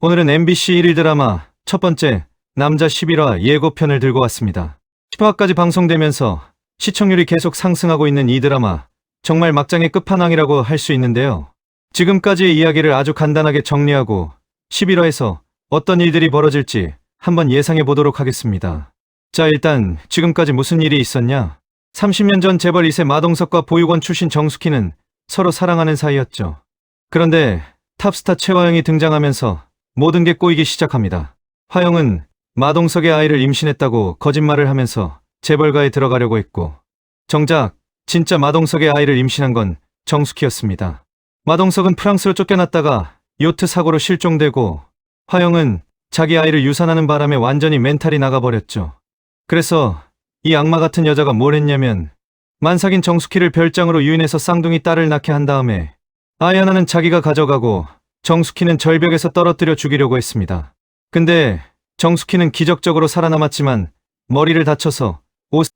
오늘은 MBC 1일 드라마 첫 번째 남자 11화 예고편을 들고 왔습니다. 10화까지 방송되면서 시청률이 계속 상승하고 있는 이 드라마, 정말 막장의 끝판왕이라고 할 수 있는데요. 지금까지의 이야기를 아주 간단하게 정리하고 11화에서 어떤 일들이 벌어질지 한번 예상해 보도록 하겠습니다. 자, 일단 지금까지 무슨 일이 있었냐? 30년 전 재벌 2세 마동석과 보육원 출신 정숙희는 서로 사랑하는 사이였죠. 그런데 탑스타 최화영이 등장하면서 모든 게 꼬이기 시작합니다. 화영은 마동석의 아이를 임신했다고 거짓말을 하면서 재벌가에 들어가려고 했고, 정작 진짜 마동석의 아이를 임신한 건 정숙희였습니다. 마동석은 프랑스로 쫓겨났다가 요트 사고로 실종되고, 화영은 자기 아이를 유산하는 바람에 완전히 멘탈이 나가버렸죠. 그래서 이 악마 같은 여자가 뭘 했냐면, 만삭인 정숙희를 별장으로 유인해서 쌍둥이 딸을 낳게 한 다음에 아이 하나는 자기가 가져가고 정숙희는 절벽에서 떨어뜨려 죽이려고 했습니다. 근데 정숙희는 기적적으로 살아남았지만 머리를 다쳐서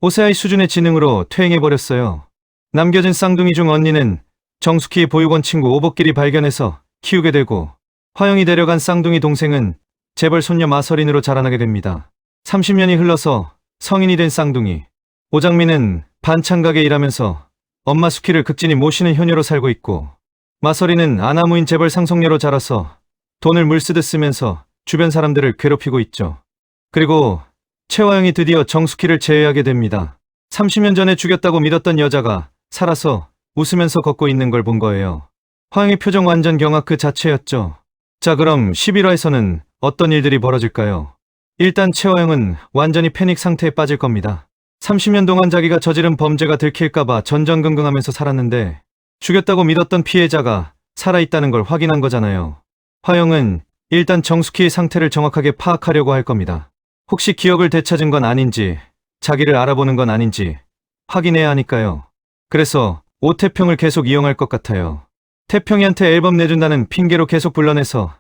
오세아이 수준의 지능으로 퇴행해버렸어요. 남겨진 쌍둥이 중 언니는 정숙희의 보육원 친구 오복길이 발견해서 키우게 되고, 화영이 데려간 쌍둥이 동생은 재벌 손녀 마설인으로 자라나게 됩니다. 30년이 흘러서 성인이 된 쌍둥이 오장미는 반찬가게 일하면서 엄마 수키를 극진히 모시는 효녀로 살고 있고, 마설이는 아나무인 재벌 상속녀로 자라서 돈을 물쓰듯 쓰면서 주변 사람들을 괴롭히고 있죠. 그리고 최화영이 드디어 정숙희를 제외하게 됩니다. 30년 전에 죽였다고 믿었던 여자가 살아서 웃으면서 걷고 있는 걸 본 거예요. 화영의 표정 완전 경악 그 자체였죠. 자, 그럼 11화에서는 어떤 일들이 벌어질까요? 일단 최화영은 완전히 패닉 상태에 빠질 겁니다. 30년 동안 자기가 저지른 범죄가 들킬까봐 전전긍긍하면서 살았는데, 죽였다고 믿었던 피해자가 살아있다는 걸 확인한 거잖아요. 화영은 일단 정숙희의 상태를 정확하게 파악하려고 할 겁니다. 혹시 기억을 되찾은 건 아닌지, 자기를 알아보는 건 아닌지 확인해야 하니까요. 그래서 오태평을 계속 이용할 것 같아요. 태평이한테 앨범 내준다는 핑계로 계속 불러내서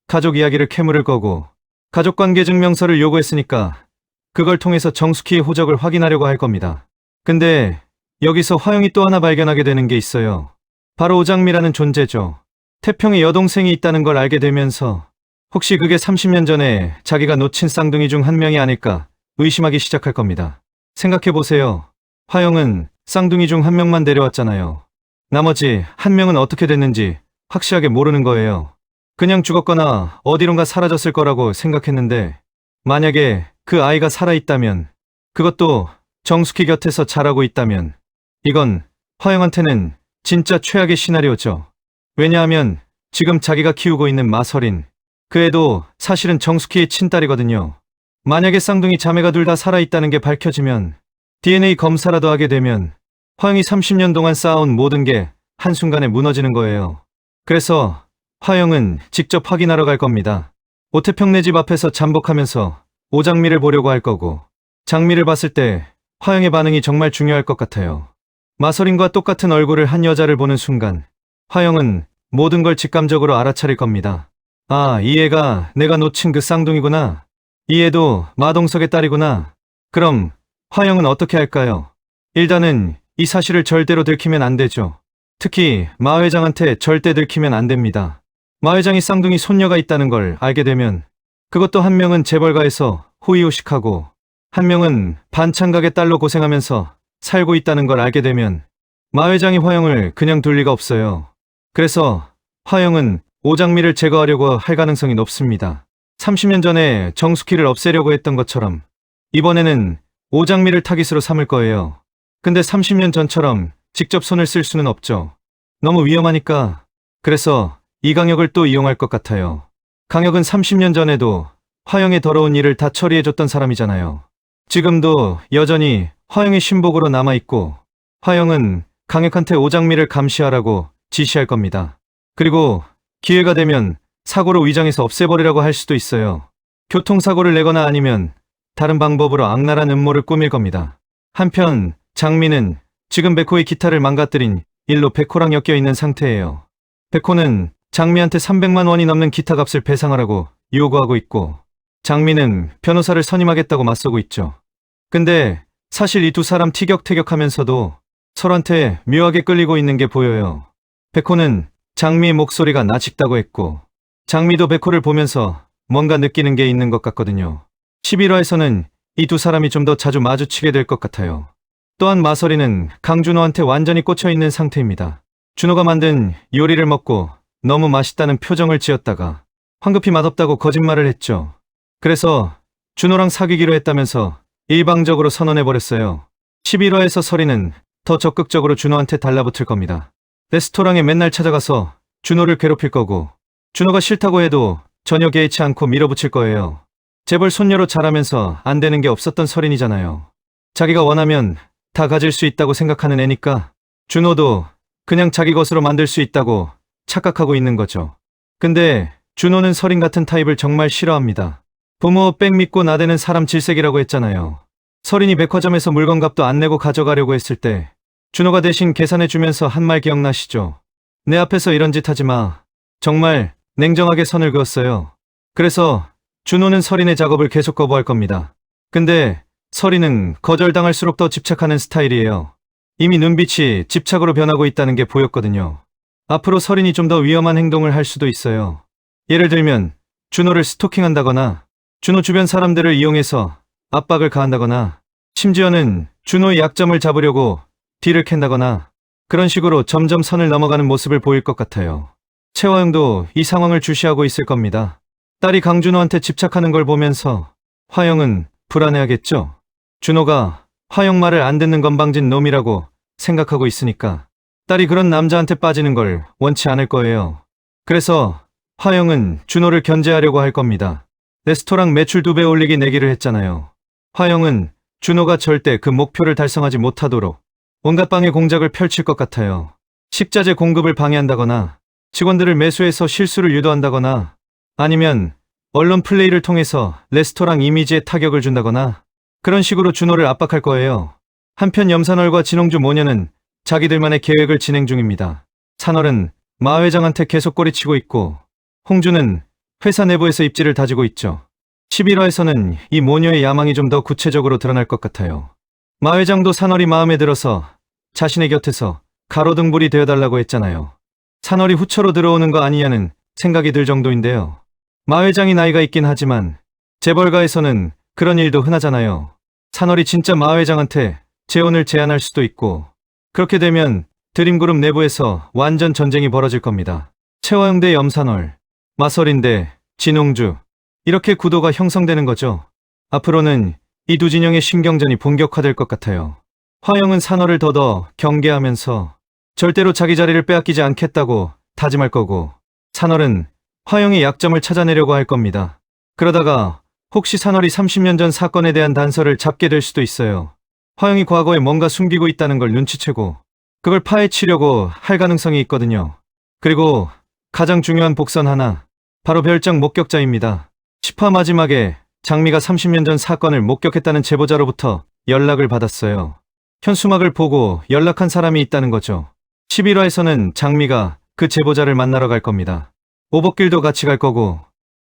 가족 이야기를 캐물을 거고, 가족관계 증명서를 요구했으니까 그걸 통해서 정숙희의 호적을 확인하려고 할 겁니다. 근데 여기서 화영이 또 하나 발견하게 되는 게 있어요. 바로 오장미라는 존재죠. 태평의 여동생이 있다는 걸 알게 되면서 혹시 그게 30년 전에 자기가 놓친 쌍둥이 중 한 명이 아닐까 의심하기 시작할 겁니다. 생각해보세요. 화영은 쌍둥이 중 한 명만 데려왔잖아요. 나머지 한 명은 어떻게 됐는지 확실하게 모르는 거예요. 그냥 죽었거나 어디론가 사라졌을 거라고 생각했는데, 만약에 그 아이가 살아있다면, 그것도 정숙희 곁에서 자라고 있다면, 이건 화영한테는 진짜 최악의 시나리오죠. 왜냐하면 지금 자기가 키우고 있는 마설인, 그 애도 사실은 정숙희의 친딸이거든요. 만약에 쌍둥이 자매가 둘 다 살아있다는 게 밝혀지면, DNA 검사라도 하게 되면 화영이 30년 동안 쌓아온 모든 게 한순간에 무너지는 거예요. 그래서 화영은 직접 확인하러 갈 겁니다. 오태평네 집 앞에서 잠복하면서 오장미를 보려고 할 거고, 장미를 봤을 때 화영의 반응이 정말 중요할 것 같아요. 마설인과 똑같은 얼굴을 한 여자를 보는 순간 화영은 모든 걸 직감적으로 알아차릴 겁니다. 아, 이 애가 내가 놓친 그 쌍둥이구나. 이 애도 마동석의 딸이구나. 그럼 화영은 어떻게 할까요? 일단은 이 사실을 절대로 들키면 안 되죠. 특히 마 회장한테 절대 들키면 안 됩니다. 마 회장이 쌍둥이 손녀가 있다는 걸 알게 되면, 그것도 한 명은 재벌가에서 호의호식하고 한 명은 반찬가게 딸로 고생하면서 살고 있다는 걸 알게 되면 마 회장이 화영을 그냥 둘 리가 없어요. 그래서 화영은 오장미를 제거하려고 할 가능성이 높습니다. 30년 전에 정숙희를 없애려고 했던 것처럼 이번에는 오장미를 타깃으로 삼을 거예요. 근데 30년 전처럼 직접 손을 쓸 수는 없죠. 너무 위험하니까. 그래서 이강혁을 또 이용할 것 같아요. 강혁은 30년 전에도 화영의 더러운 일을 다 처리해줬던 사람이잖아요. 지금도 여전히 화영의 신복으로 남아있고, 화영은 강혁한테 오장미를 감시하라고 지시할 겁니다. 그리고 기회가 되면 사고로 위장해서 없애버리라고 할 수도 있어요. 교통사고를 내거나 아니면 다른 방법으로 악랄한 음모를 꾸밀 겁니다. 한편 장미는 지금 백호의 기타를 망가뜨린 일로 백호랑 엮여있는 상태예요. 백호는 장미한테 300만 원이 넘는 기타 값을 배상하라고 요구하고 있고, 장미는 변호사를 선임하겠다고 맞서고 있죠. 근데 사실 이 두 사람 티격태격하면서도 서로한테 묘하게 끌리고 있는 게 보여요. 백호는 장미의 목소리가 나직다고 했고, 장미도 백호를 보면서 뭔가 느끼는 게 있는 것 같거든요. 11화에서는 이 두 사람이 좀 더 자주 마주치게 될 것 같아요. 또한 마서리는 강준호한테 완전히 꽂혀 있는 상태입니다. 준호가 만든 요리를 먹고 너무 맛있다는 표정을 지었다가 황급히 맛없다고 거짓말을 했죠. 그래서 준호랑 사귀기로 했다면서 일방적으로 선언해버렸어요. 11화에서 서리는 더 적극적으로 준호한테 달라붙을 겁니다. 레스토랑에 맨날 찾아가서 준호를 괴롭힐 거고, 준호가 싫다고 해도 전혀 개의치 않고 밀어붙일 거예요. 재벌 손녀로 자라면서 안 되는 게 없었던 서린이잖아요. 자기가 원하면 다 가질 수 있다고 생각하는 애니까 준호도 그냥 자기 것으로 만들 수 있다고 착각하고 있는 거죠. 근데 준호는 서린 같은 타입을 정말 싫어합니다. 부모 백 믿고 나대는 사람 질색이라고 했잖아요. 서린이 백화점에서 물건값도 안 내고 가져가려고 했을 때 준호가 대신 계산해주면서 한 말 기억나시죠? 내 앞에서 이런 짓 하지 마. 정말 냉정하게 선을 그었어요. 그래서 준호는 서린의 작업을 계속 거부할 겁니다. 근데 서린은 거절당할수록 더 집착하는 스타일이에요. 이미 눈빛이 집착으로 변하고 있다는 게 보였거든요. 앞으로 서린이 좀 더 위험한 행동을 할 수도 있어요. 예를 들면 준호를 스토킹한다거나 준호 주변 사람들을 이용해서 압박을 가한다거나 심지어는 준호의 약점을 잡으려고 뒤를 캔다거나 그런 식으로 점점 선을 넘어가는 모습을 보일 것 같아요. 채화영도 이 상황을 주시하고 있을 겁니다. 딸이 강준호한테 집착하는 걸 보면서 화영은 불안해하겠죠. 준호가 화영 말을 안 듣는 건방진 놈이라고 생각하고 있으니까 딸이 그런 남자한테 빠지는 걸 원치 않을 거예요. 그래서 화영은 준호를 견제하려고 할 겁니다. 레스토랑 매출 2배 올리기 내기를 했잖아요. 화영은 준호가 절대 그 목표를 달성하지 못하도록 온갖 방해 공작을 펼칠 것 같아요. 식자재 공급을 방해한다거나 직원들을 매수해서 실수를 유도한다거나 아니면 언론 플레이를 통해서 레스토랑 이미지에 타격을 준다거나 그런 식으로 준호를 압박할 거예요. 한편 염산월과 진홍주 모녀는 자기들만의 계획을 진행 중입니다. 산월은 마 회장한테 계속 꼬리치고 있고 홍주는 회사 내부에서 입지를 다지고 있죠. 11화에서는 이 모녀의 야망이 좀 더 구체적으로 드러날 것 같아요. 마 회장도 산월이 마음에 들어서 자신의 곁에서 가로등불이 되어달라고 했잖아요. 산월이 후처로 들어오는 거 아니냐는 생각이 들 정도인데요. 마 회장이 나이가 있긴 하지만 재벌가에서는 그런 일도 흔하잖아요. 산월이 진짜 마 회장한테 재혼을 제안할 수도 있고 그렇게 되면 드림그룹 내부에서 완전 전쟁이 벌어질 겁니다. 채화영 대 염산월, 마설인 대 진홍주 이렇게 구도가 형성되는 거죠. 앞으로는 이 두 진영의 신경전이 본격화될 것 같아요. 화영은 산월을 더더 경계하면서 절대로 자기 자리를 빼앗기지 않겠다고 다짐할 거고 산월은 화영의 약점을 찾아내려고 할 겁니다. 그러다가 혹시 산월이 30년 전 사건에 대한 단서를 잡게 될 수도 있어요. 화영이 과거에 뭔가 숨기고 있다는 걸 눈치채고 그걸 파헤치려고 할 가능성이 있거든요. 그리고 가장 중요한 복선 하나, 바로 별장 목격자입니다. 10화 마지막에 장미가 30년 전 사건을 목격했다는 제보자로부터 연락을 받았어요. 현수막을 보고 연락한 사람이 있다는 거죠. 11화에서는 장미가 그 제보자를 만나러 갈 겁니다. 오복길도 같이 갈 거고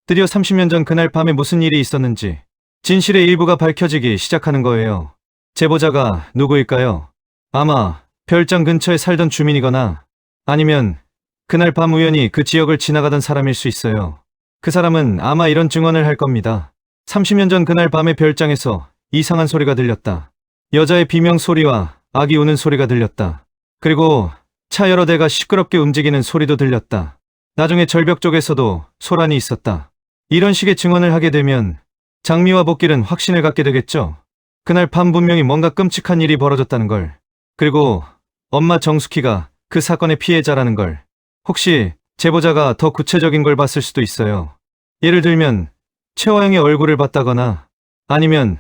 드디어 30년 전 그날 밤에 무슨 일이 있었는지 진실의 일부가 밝혀지기 시작하는 거예요. 제보자가 누구일까요? 아마 별장 근처에 살던 주민이거나 아니면 그날 밤 우연히 그 지역을 지나가던 사람일 수 있어요. 그 사람은 아마 이런 증언을 할 겁니다. 30년 전 그날 밤에 별장에서 이상한 소리가 들렸다. 여자의 비명 소리와 아기 우는 소리가 들렸다. 그리고 차 여러 대가 시끄럽게 움직이는 소리도 들렸다. 나중에 절벽 쪽에서도 소란이 있었다. 이런 식의 증언을 하게 되면 장미와 복길은 확신을 갖게 되겠죠. 그날 밤 분명히 뭔가 끔찍한 일이 벌어졌다는 걸. 그리고 엄마 정숙희가 그 사건의 피해자라는 걸. 혹시 제보자가 더 구체적인 걸 봤을 수도 있어요. 예를 들면 채화영의 얼굴을 봤다거나 아니면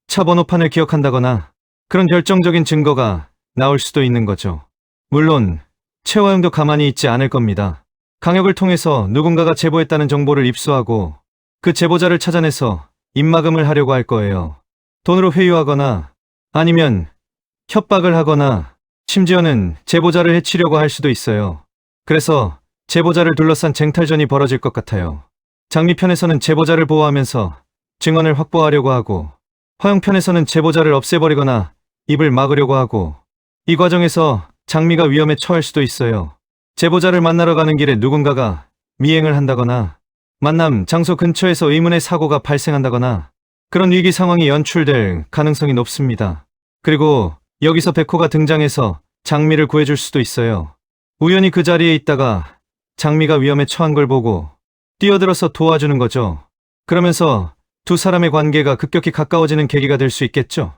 차 번호판을 기억한다거나 그런 결정적인 증거가 나올 수도 있는 거죠. 물론 채화영도 가만히 있지 않을 겁니다. 강역을 통해서 누군가가 제보했다는 정보를 입수하고 그 제보자를 찾아내서 입막음을 하려고 할 거예요. 돈으로 회유하거나 아니면 협박을 하거나 심지어는 제보자를 해치려고 할 수도 있어요. 그래서 제보자를 둘러싼 쟁탈전이 벌어질 것 같아요. 장미 편에서는 제보자를 보호하면서 증언을 확보하려고 하고 화영 편에서는 제보자를 없애버리거나 입을 막으려고 하고 이 과정에서 장미가 위험에 처할 수도 있어요. 제보자를 만나러 가는 길에 누군가가 미행을 한다거나 만남 장소 근처에서 의문의 사고가 발생한다거나 그런 위기 상황이 연출될 가능성이 높습니다. 그리고 여기서 백호가 등장해서 장미를 구해줄 수도 있어요. 우연히 그 자리에 있다가 장미가 위험에 처한 걸 보고 뛰어들어서 도와주는 거죠. 그러면서 두 사람의 관계가 급격히 가까워지는 계기가 될 수 있겠죠.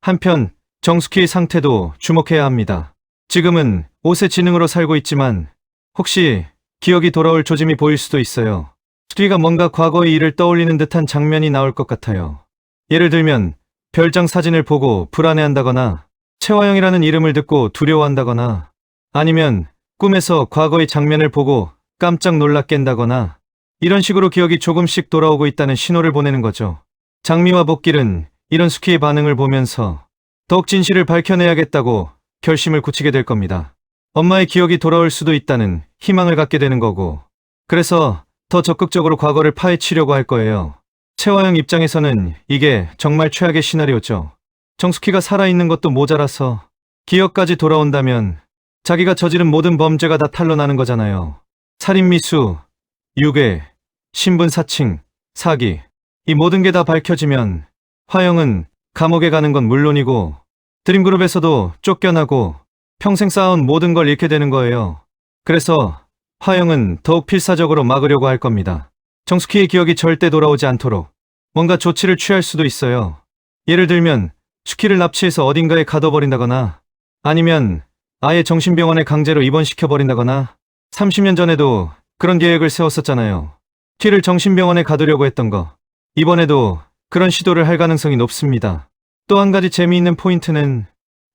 한편 정숙희의 상태도 주목해야 합니다. 지금은 옷의 지능으로 살고 있지만 혹시 기억이 돌아올 조짐이 보일 수도 있어요. 수디가 뭔가 과거의 일을 떠올리는 듯한 장면이 나올 것 같아요. 예를 들면 별장 사진을 보고 불안해한다거나 최화영이라는 이름을 듣고 두려워한다거나 아니면 꿈에서 과거의 장면을 보고 깜짝 놀라 깬다거나 이런 식으로 기억이 조금씩 돌아오고 있다는 신호를 보내는 거죠. 장미와 복길은 이런 수키의 반응을 보면서 더욱 진실을 밝혀내야겠다고 결심을 굳히게 될 겁니다. 엄마의 기억이 돌아올 수도 있다는 희망을 갖게 되는 거고 그래서 더 적극적으로 과거를 파헤치려고 할 거예요. 최화영 입장에서는 이게 정말 최악의 시나리오죠. 정숙희가 살아있는 것도 모자라서 기억까지 돌아온다면 자기가 저지른 모든 범죄가 다 탄로나는 거잖아요. 살인미수, 유괴, 신분 사칭, 사기 이 모든 게 다 밝혀지면 화영은 감옥에 가는 건 물론이고 드림그룹에서도 쫓겨나고 평생 쌓아온 모든 걸 잃게 되는 거예요. 그래서 화영은 더욱 필사적으로 막으려고 할 겁니다. 정숙희의 기억이 절대 돌아오지 않도록 뭔가 조치를 취할 수도 있어요. 예를 들면 수키를 납치해서 어딘가에 가둬버린다거나 아니면 아예 정신병원에 강제로 입원시켜버린다거나 30년 전에도 그런 계획을 세웠었잖아요. 키를 정신병원에 가두려고 했던 거. 이번에도 그런 시도를 할 가능성이 높습니다. 또 한 가지 재미있는 포인트는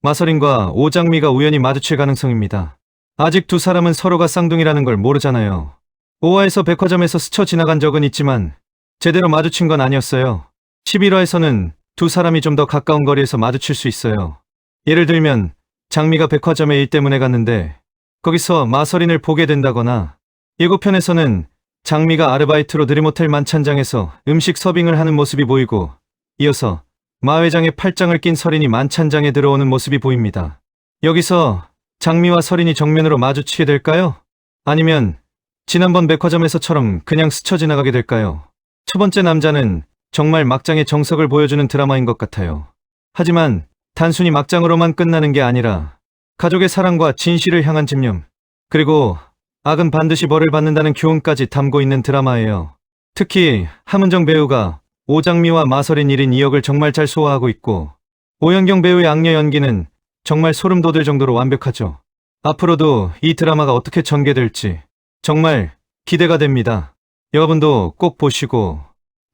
마서린과 오장미가 우연히 마주칠 가능성입니다. 아직 두 사람은 서로가 쌍둥이라는 걸 모르잖아요. 오화에서 백화점에서 스쳐 지나간 적은 있지만 제대로 마주친 건 아니었어요. 11화에서는 두 사람이 좀 더 가까운 거리에서 마주칠 수 있어요. 예를 들면 장미가 백화점에 일 때문에 갔는데 거기서 마서린을 보게 된다거나 예고편에서는 장미가 아르바이트로 드림호텔 만찬장에서 음식 서빙을 하는 모습이 보이고 이어서 마 회장의 팔짱을 낀 서린이 만찬장에 들어오는 모습이 보입니다. 여기서 장미와 서린이 정면으로 마주치게 될까요? 아니면 지난번 백화점에서처럼 그냥 스쳐 지나가게 될까요? 첫 번째 남자는 정말 막장의 정석을 보여주는 드라마인 것 같아요. 하지만 단순히 막장으로만 끝나는 게 아니라 가족의 사랑과 진실을 향한 집념, 그리고 악은 반드시 벌을 받는다는 교훈까지 담고 있는 드라마예요. 특히 함은정 배우가 오장미와 마서린 1인 2역을 정말 잘 소화하고 있고 오연경 배우의 악녀 연기는 정말 소름 돋을 정도로 완벽하죠. 앞으로도 이 드라마가 어떻게 전개될지 정말 기대가 됩니다. 여러분도 꼭 보시고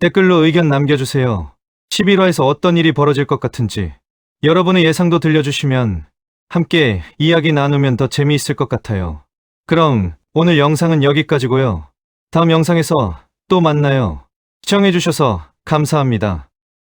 댓글로 의견 남겨주세요. 11화에서 어떤 일이 벌어질 것 같은지 여러분의 예상도 들려주시면 함께 이야기 나누면 더 재미있을 것 같아요. 그럼 오늘 영상은 여기까지고요. 다음 영상에서 또 만나요. 시청해주셔서 감사합니다.